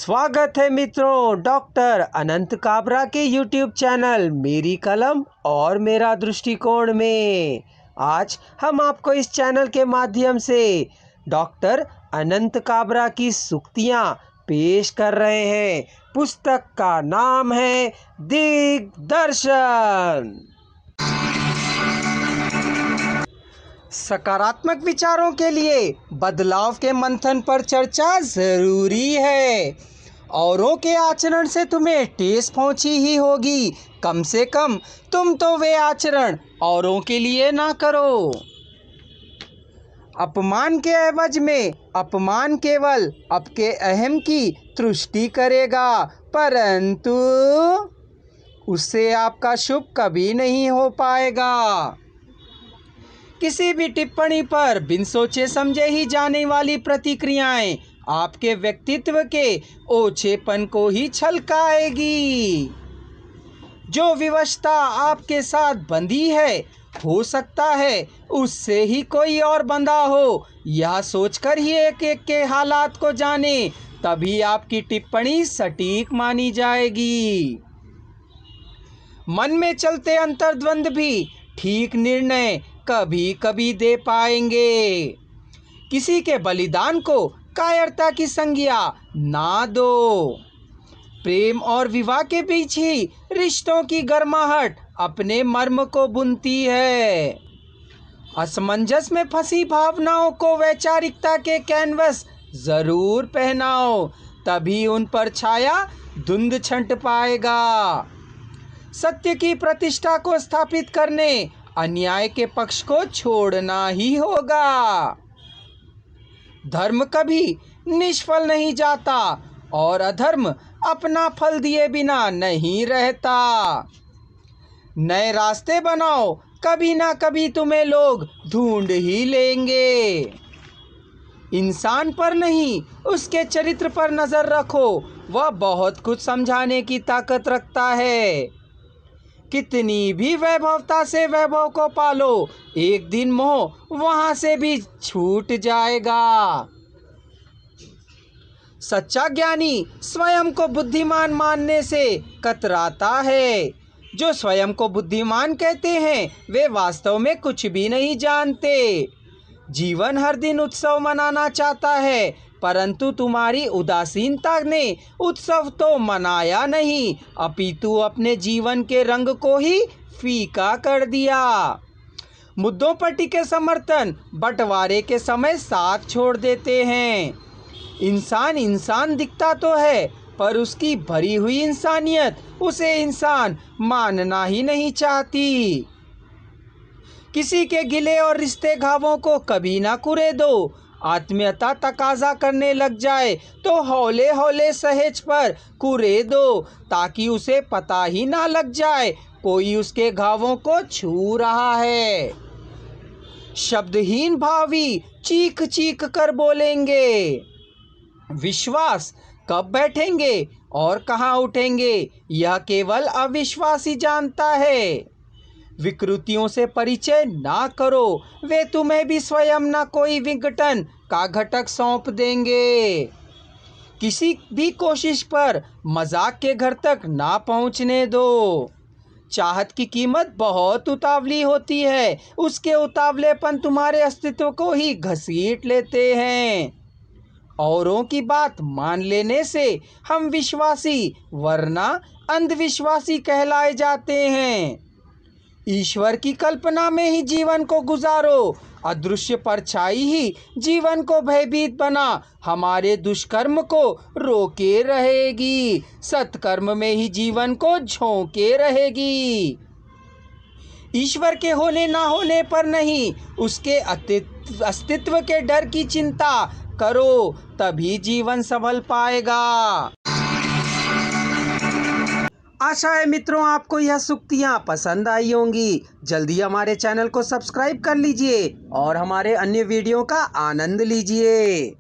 स्वागत है मित्रों डॉक्टर अनंत काबरा के YouTube चैनल मेरी कलम और मेरा दृष्टिकोण में। आज हम आपको इस चैनल के माध्यम से डॉक्टर अनंत काबरा की सूक्तियाँ पेश कर रहे हैं। पुस्तक का नाम है दिग्दर्शन। सकारात्मक विचारों के लिए बदलाव के मंथन पर चर्चा जरूरी है। औरों के आचरण से तुम्हें ठेस पहुंची ही होगी, कम से कम तुम तो वे आचरण औरों के लिए ना करो। अपमान के एवज में अपमान केवल आपके अहम की तुष्टि करेगा, परंतु उससे आपका शुभ कभी नहीं हो पाएगा। किसी भी टिप्पणी पर बिन सोचे समझे ही जाने वाली प्रतिक्रियाएं आपके व्यक्तित्व के ओछेपन को ही छलकाएगी। जो विवशता आपके साथ बंधी है, हो सकता है उससे ही कोई और बंधा हो। यह सोचकर ही एक एक के हालात को जाने, तभी आपकी टिप्पणी सटीक मानी जाएगी। मन में चलते अंतर्द्वंद भी ठीक निर्णय कभी कभी दे पाएंगे। किसी के बलिदान को कायरता की संज्ञा ना दो। प्रेम और विवाह के बीच ही रिश्तों की गर्माहट अपने मर्म को बुनती है। असमंजस में फंसी भावनाओं को वैचारिकता के कैनवस जरूर पहनाओ, तभी उन पर छाया धुंध छंट पाएगा। सत्य की प्रतिष्ठा को स्थापित करने अन्याय के पक्ष को छोड़ना ही होगा। धर्म कभी निष्फल नहीं जाता और अधर्म अपना फल दिए बिना नहीं रहता। नए रास्ते बनाओ, कभी ना कभी तुम्हें लोग ढूंढ ही लेंगे। इंसान पर नहीं, उसके चरित्र पर नजर रखो, वह बहुत कुछ समझाने की ताकत रखता है। कितनी भी वैभवता से वैभव को पालो, एक दिन मोह वहां से भी छूट जाएगा। सच्चा ज्ञानी स्वयं को बुद्धिमान मानने से कतराता है। जो स्वयं को बुद्धिमान कहते हैं, वे वास्तव में कुछ भी नहीं जानते। जीवन हर दिन उत्सव मनाना चाहता है, परंतु तुम्हारी उदासीनता ने उत्सव तो मनाया नहीं, अपितु अपने जीवन के रंग को ही फीका कर दिया। मुद्दों पर टिके समर्थन बंटवारे के समय साथ छोड़ देते हैं। इंसान इंसान दिखता तो है, पर उसकी भरी हुई इंसानियत उसे इंसान मानना ही नहीं चाहती। किसी के गिले और रिश्ते घावों को कभी ना कुरे दो। आत्मीयता तकाजा करने लग जाए तो हौले हौले सहेज पर कुरे दो, ताकि उसे पता ही ना लग जाए कोई उसके घावों को छू रहा है। शब्दहीन भावी चीख चीख कर बोलेंगे। विश्वास कब बैठेंगे और कहाँ उठेंगे, यह केवल अविश्वास ही जानता है। विकृतियों से परिचय ना करो, वे तुम्हें भी स्वयं न कोई विघटन का घटक सौंप देंगे। किसी भी कोशिश पर मजाक के घर तक ना पहुंचने दो। चाहत की कीमत बहुत उतावली होती है, उसके उतावलेपन तुम्हारे अस्तित्व को ही घसीट लेते हैं। औरों की बात मान लेने से हम विश्वासी वरना अंधविश्वासी कहलाए जाते हैं। ईश्वर की कल्पना में ही जीवन को गुजारो, अदृश्य परछाई ही जीवन को भयभीत बना हमारे दुष्कर्म को रोके रहेगी, सत्कर्म में ही जीवन को झोंके रहेगी। ईश्वर के होने ना होने पर नहीं, उसके अस्तित्व के डर की चिंता करो, तभी जीवन संभल पाएगा। आशा है मित्रों आपको यह सूक्तियाँ पसंद आई होंगी। जल्दी हमारे चैनल को सब्सक्राइब कर लीजिए और हमारे अन्य वीडियो का आनंद लीजिए।